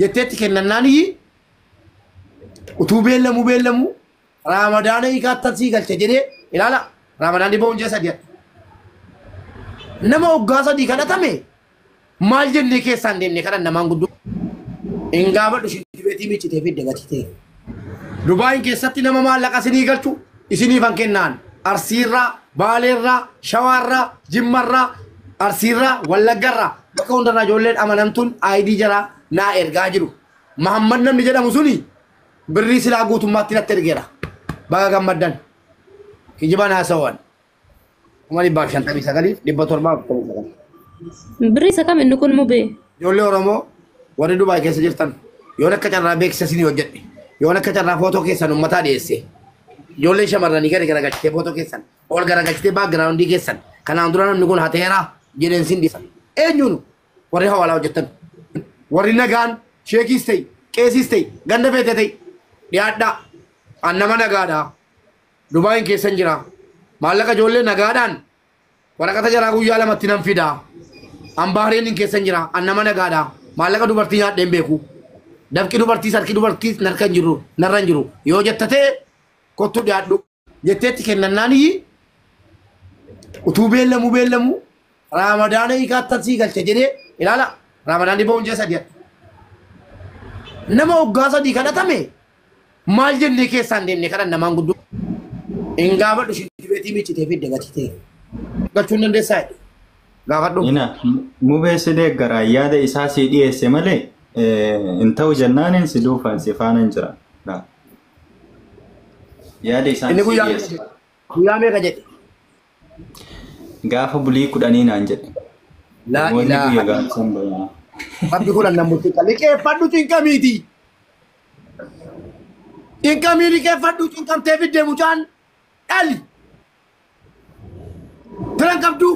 jetteetti kennannaani utuu beellamu Ramadaana hiikaattan galche jedhee ilaala Ramadaanni ba'uun jee sadii nama waggaa sadii kadhatame maal jennee keessaan deemne kadhan namaan guddoo hin gaafadhu shibeetii miicitee fidde gatitee Dubaayin keessatti nama maallaqa isinii galchu isiniifan kennaan Arsiirraa Baaleerraa Shawaarraa Jimmarraa Arsiirraa Wallaggarraa bakka hundarraa ijoolleen amanamtuun ID jaraa naa ergaa jiru Mahammad namni jedhamu suni birrii silaa guutummaatti natti ergeera baga gammaddan kijibaan haasawan kuma 259 749 birrii isa kam inni kun mubee ijoollee Oromoo warri Dubaay keessa jirtan yoon akka carraa beeksisa isinii hojjedhe yoon akka carraa footoo keessan uummataa dhiyeesse ijoollee shamarranii garagalchitee footoo keessan ol garagalchitee baakgiraawundii keessan kanaan dura namni kun hateeraa jedheen sin dhiisan eenyuun warri hawaalaa hojjettan warri nagaan sheekiis ta'e qeesiis ta'e ganda feete ta'e dhiyaadhaa annama nagaadhaa Dubaayin keessan jira maallaqa ijoollee nagaadhaan waraqata jaraa guyyaa lamatti nan fidaa Ambaareen keessan jira annama nagaadhaa maallaqa dubartii nyaadheen beeku dafqi dubartii sarki dubartii narran jiru yoo jettatee kottu dhiyaadhu jetteetti kennannaani utuu beellamu Ramadaana hiikaattan galche jedhee ilaala Ramadaanni ba'uun jee sadii nama waggaa sadii kadhatame maal jennee keessaan deemne kadhan namaan guddoo hin gaafadhu shibeetii miicitee fidde gatitee galchuun dandeessaa gaafadhu ina mubeesse deeggaraa yaada isaa si dhiyeesse malee in ta'u jennaanin si duufan si faanan jira yaada isaa inni guyyaa meeqa jedhe gaafa bulii 10 naan jedhe laa ilaaha Rabbi kulan namutti liqeeffadhu cinkamiiti cinkami liqeeffadhu cinkamtee fidde mucaan dhali firan qabdu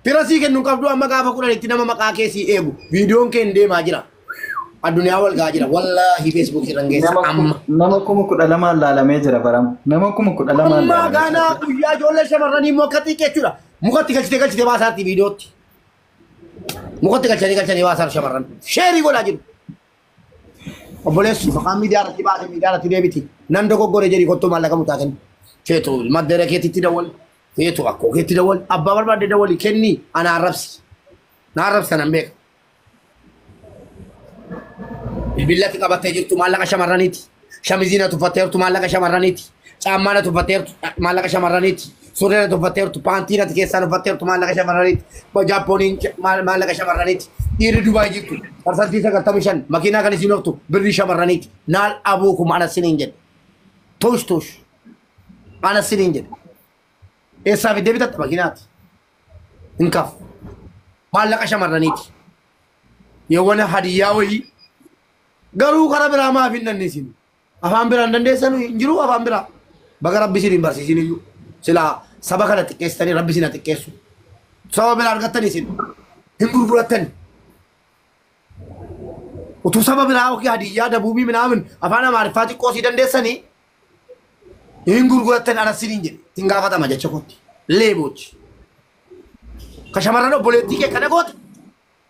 fira sii kennu qabdu amma gaafa kulan itti nama maqaa keessii eegu viidiyoon kee deemaa jira addunyaa wal gaa jira wallaahi Facebook irraan geessa amma nama kuma 12 laalamee jira baram nama kuma 12 amma gaana guyyaa ijoollee shamarranii mokkatti jechuudha mukatti galchitee baasaatti viidiyootti mukatti galchanii baasaa shamarran sheerii godhaa jiru obboleessu faqaan miidiyaarratti baase miidiyaarratti deebiti nan dogoggore jedhi kottu maallaqa mutaa kenni feetu maddara keetitti dawwal feetu akkoo keetti dawwal abbaa barbaadde dawwali kenni ana arrabsi nan beeka bilbillatti qabattee jirtu maallaqa shamarraniiti shamiziina tuffatteertu maallaqa shamarraniiti caammaana tuffatteertu maallaqa shamarraniiti surreena tuffatteertu paantiinati keessaan uffatteertu maallaqa shamarraniiti jaappooniin maallaqa shamarraniiti dhiirri Dubaay jirtu parsantii 95 makiinaa kan isin ooftu birrii shamarraniiti naal abuukum ana siniin jedhe tush ana siniin jedhe eessaa fiddee bitatta makiinaati hin kafu maallaqa shamarraniiti yeewwana hadiyyaa wayii garuu kara biraa maaf hin dandeessin afaan biraan dandeessan hin jiru afaan biraa baga rabbi isin hin barsiisin iyyuu silaa saba kana xiqqeessitanii rabbi isin xiqqeessu saba biraa argattanii isin hin gurgurattani utuu saba biraa yookiin hadiyyaa dabuubii minaamin afaan amaariffaa xiqqoo sii dandeessanii hin gurgurattan arassiniin jedhe ittiin gaafatama jecha kootti leebochi ka shamarran obboleettii kee kana goote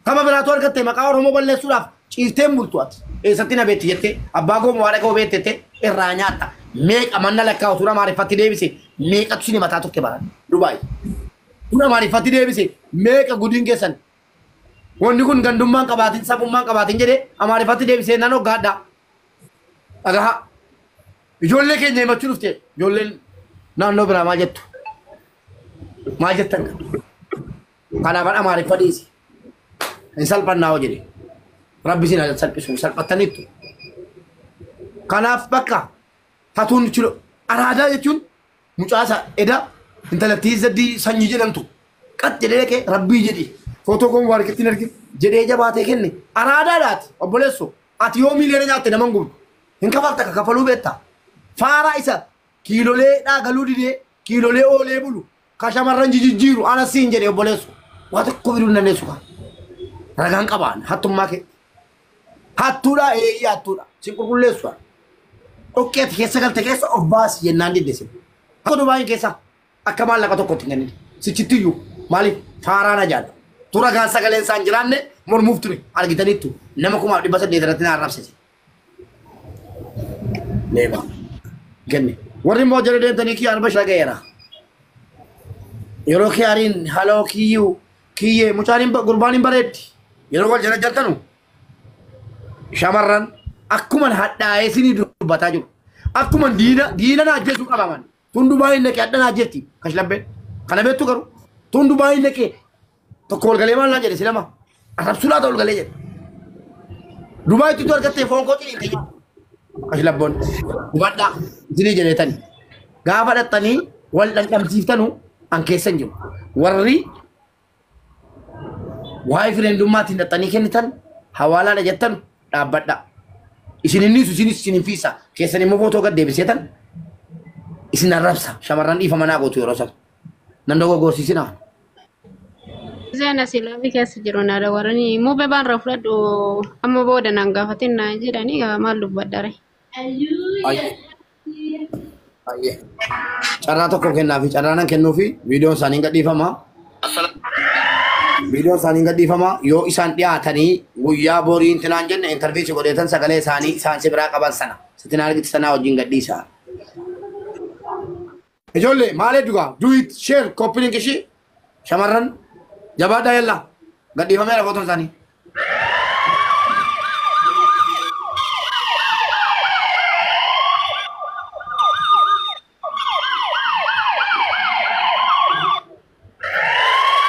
saba biraatu argatte maqaa Oromoo balleessuudhaaf ciifteen bultu ati eessatti na beetti jettee abbaa goomoo haadha koo beettette irraa nyaatta meeqa manna lakkaa utuu amaariffatti deebise meeqatu sini mataa tokko baran Dubaay utuu amaariffatti deebise meeqa gudiin keessan wanni kun gandummaan qabaatin sabummaan qabaatin jedhee amaariffatti deebisee nan hoggaadhaa dhagaha ijoollee keenya himachuu dhufte ijoolleen naannoo biraa maal jettu maal jettan kanaafan amaariffa dhiisi hin salphannaa hoo jedhe rabbi sin salphisu salphattaniittu kanaaf bakka hatuun chilo araadaa jechuun mucaasa eda intalattii zaddii sanyii jedhamtu qat jedhee kee rabbii jedhi footoo koon waarqittiin argin jedhee jabaatee kenne araadaadhaati obboleesso ati yoo miiliyoona nyaatte naman gubdu hin kafalta ka kafaluu beetta faaraa isa kiilolee dhaagaluu didee kiilolee oolee bulu ka shamarran jijjiiru ana siin jedhe obboleessu waa tokko biduu hin dandeessu ka ragaan qabaan hattummaa kee hattuudha eeyyii hattuudha si qulqulleessuudha dhokkeeti keessa galte keessa of baasi jennaan diddeessin akka Dubaayin keessa akka maallaqa tokkotti hin kennine sichittiyyuu maaliif faaraana jaadha tura gaan sagaleen isaan jiraanne mormuuf ture argitaniittu nama kumaaf 800 na arrabsite. Neema ganne warri immoo jala deemtanii kii arba shagayeera. Yeroo kii ariin haloo kiyyuu kiyyee mucaan gurbaan hin bareeddi yeroo wal jala jaltanu shamarran akkuma hadhaa'ee isinii dubbataa jiru. Akkuma diina na ajjeesuu qabaman tundu baay'ee naqee adda na ajjeetti kashlabbeen kana beektu garuu tundu baay'ee naqee tokko wal galee maal naa jedhe silama arrabsulaa ta'u wal galee jedhe Dubaayitti tu argattee foon koo ciniin ta'e kashlabboon hubadhaa isinii jedheetani gaafa dhattanii wal dhandhamsiiftanu an keessa hin jiru warri waa'ee fireendummaatti dhattanii kennitan hawaalaadha jettan dhaabbadhaa. Isin inni isin fiisa keessan immoo footoo gad deebiseetan isin arrabsa shamarran dhiifa manaa gootu yeroo san nan dogoggorsiisinaa. Zena silabi keessa jiru naada warani immoo bebaan rafladhu amma booda nan gaafatin na jedhanii maal dubbadhare. Ayyee carraa tokko kennaafi carraa nan kennuufi viidiyoon isaanii gadhiifama. Video isaanii gadhiifama yoo isaan dhiyaatanii guyyaa borii intinaan jenne interviichi godheetan sagalee isaanii isaan si biraa qaban sana sitin argiti sanaa wajjin gadhiisa. Ijoollee maalee dhugaa do it share copy link ishii shamarran jabaadhaa yalla gadhiifameera footoon isaanii.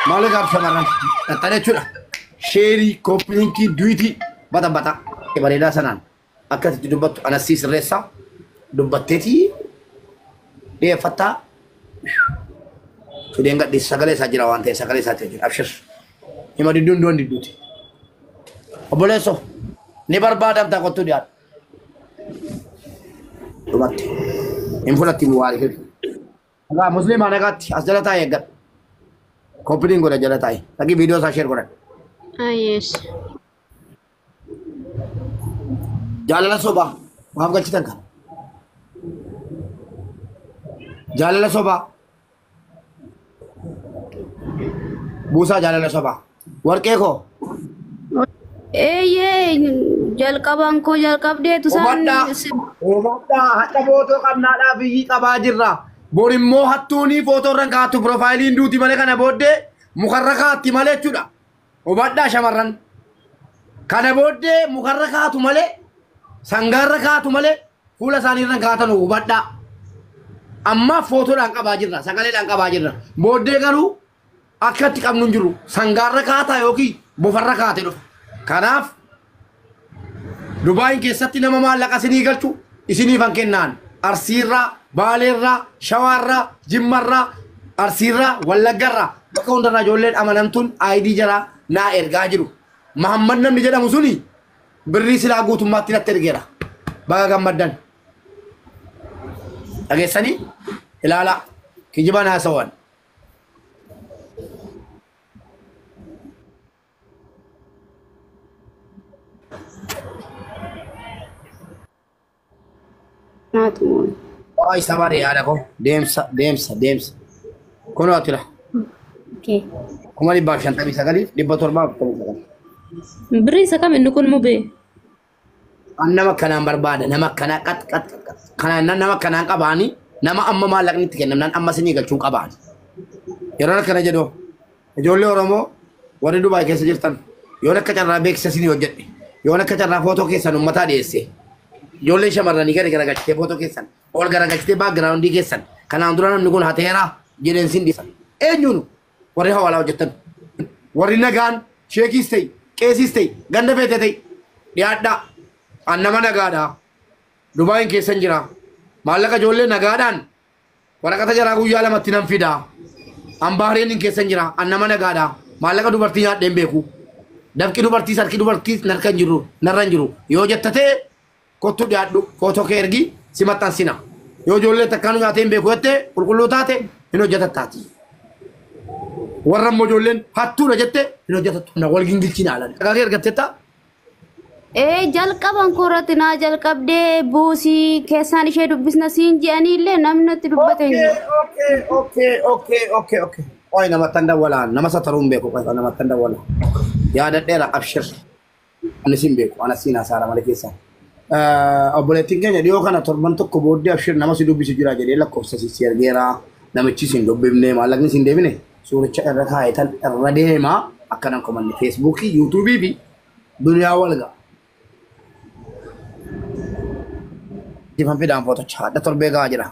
Malah gak sama kan, tanya curah, share, copy, duiti, bata. Kepada sana, akan itu dubat anasis resa, dubat teti, dia fata, sudah enggak disagale saja lawan teh, sagale saja. Absyir, ini mau didun di duti. Boleh so, ini berbadam tak kau tu dia. Dubat, info tim wali. Agak Muslim mana kat, asal tak ya kat. Copying goda jala tai lagi video saya share koran Yes jalala soba maaf galchitan kan jalala soba busa jalala soba warqee ko jalqabaan koo jalqabdee tusaan obadda hatta footoo qabnaadhaa biyyi qabaa jirra Borimmoo hattuuni footoo irraan kaatu profaayiliin duuti malee kana booddee mukarra kaatti malee jechuudha. Hubadhaa shamarran. Kana booddee mukarra kaatu malee sangaarra kaatu malee fuula isaanii irraan kaatan hubadhaa. Amma footoodhaan qabaa jirra sagaleedhaan qabaa jirra. Booddee garuu akka itti qabnu hin jiru sangaarra kaataa yookiin bofarra kaate dhufa. Kanaaf Dubaayin keessatti nama maallaqa isinii galchu isiniifan kennaan Arsiirraa Baaleerraa, Shawaarraa, Jimmarraa, Arsiirraa, Wallaggarraa bakka hundarraa ijoolleen amanamtuun ID jara naa ergaa jiru. Mahammad namni jedhamu suni birrii silaa guutummaatti natti ergeera. Baga gammaddan. Dhageessanii ilaala kijiba naasawan. Naatuun. Ay sabar ya ada ko deemsa. Kono atira. Okay. Kuma di bakshan tabi sagali di bator ba tabi sagali. Beri sakam inni kun mube. Nama kana barbada nama kana kat kana nama kana qabani nama amma mallaqni tikennam nan amma sini galchuu qabani. Yeroo kana jedho ijoollee Oromoo warri Dubaay keessa jirtan yoo akka carraa beeksisa sini hojjedhe yoo akka carraa footoo keessan uummataa dhiyeesse ijoollee shamarranii gara galchitee footoo keessan ol gara galchitee backgroundii keessan kanaan dura namni kun hateeraa jedheen sin dhiisan eenyuun warri hawaalaa hojjettan warri nagaan sheekiis ta'e qeesiis ta'e ganda feete ta'e dhiyaadhaa annama nagaadhaa Dubaayin keessan jira maallaqa ijoollee nagaadhaan waraqata jaraa guyyaa lamatti nan fidaa Ambaareen keessan jira annama nagaadhaa maallaqa dubartii nyaadheen beeku dafqi dubartii sarki dubartii narkan jiru narran jiru yoo jettatee kottu dhiyaadhu footoo kee ergi si maxxansina yoo ijoollee takkaanu nyaateen beeku jettee qulqulluu taate hin hojjetattaati warra immoo ijoolleen hattuudha jettee hin hojjetattu na wal gingilchina alan dhagaagee ergattetta jalqaban korratti naa jalqabdee buusii keessaan ishee dubbisna siin je'anii illee namni itti dubbate hin jiru. Oi nama tanda wala nama satarum beku kata nama tanda wala. Ya ada daerah abshir. Ana sim beku ana sina sara malekesa. Obboleettiin keenya dhiyoo kana torban tokko booddee abshir nama si dubbisi jira jedhee lakkoofsa si ergeera namichi sin dubbifne maallaqni sin deebine suuricha irra kaayetan irra deema akkanan komanne feesbuukii yuutuubii fi duniyaa walga. Difan fidaan footocha hadha torbee gaa jira.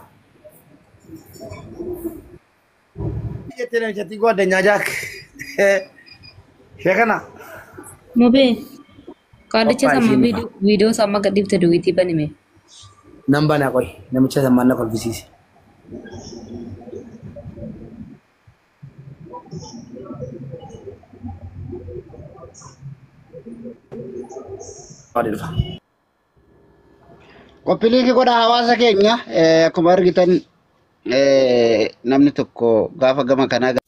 Jettee jatti godhanyaa jaak. Sheekana. Mobe. Kaalicha sama video sama gadib te duwiti bani me. Namba na koy namicha sama na kolbisiisi. Adirfa. Qophiilee godha hawaasa keenya akkuma argitan namni tokko gaafa gama kanaa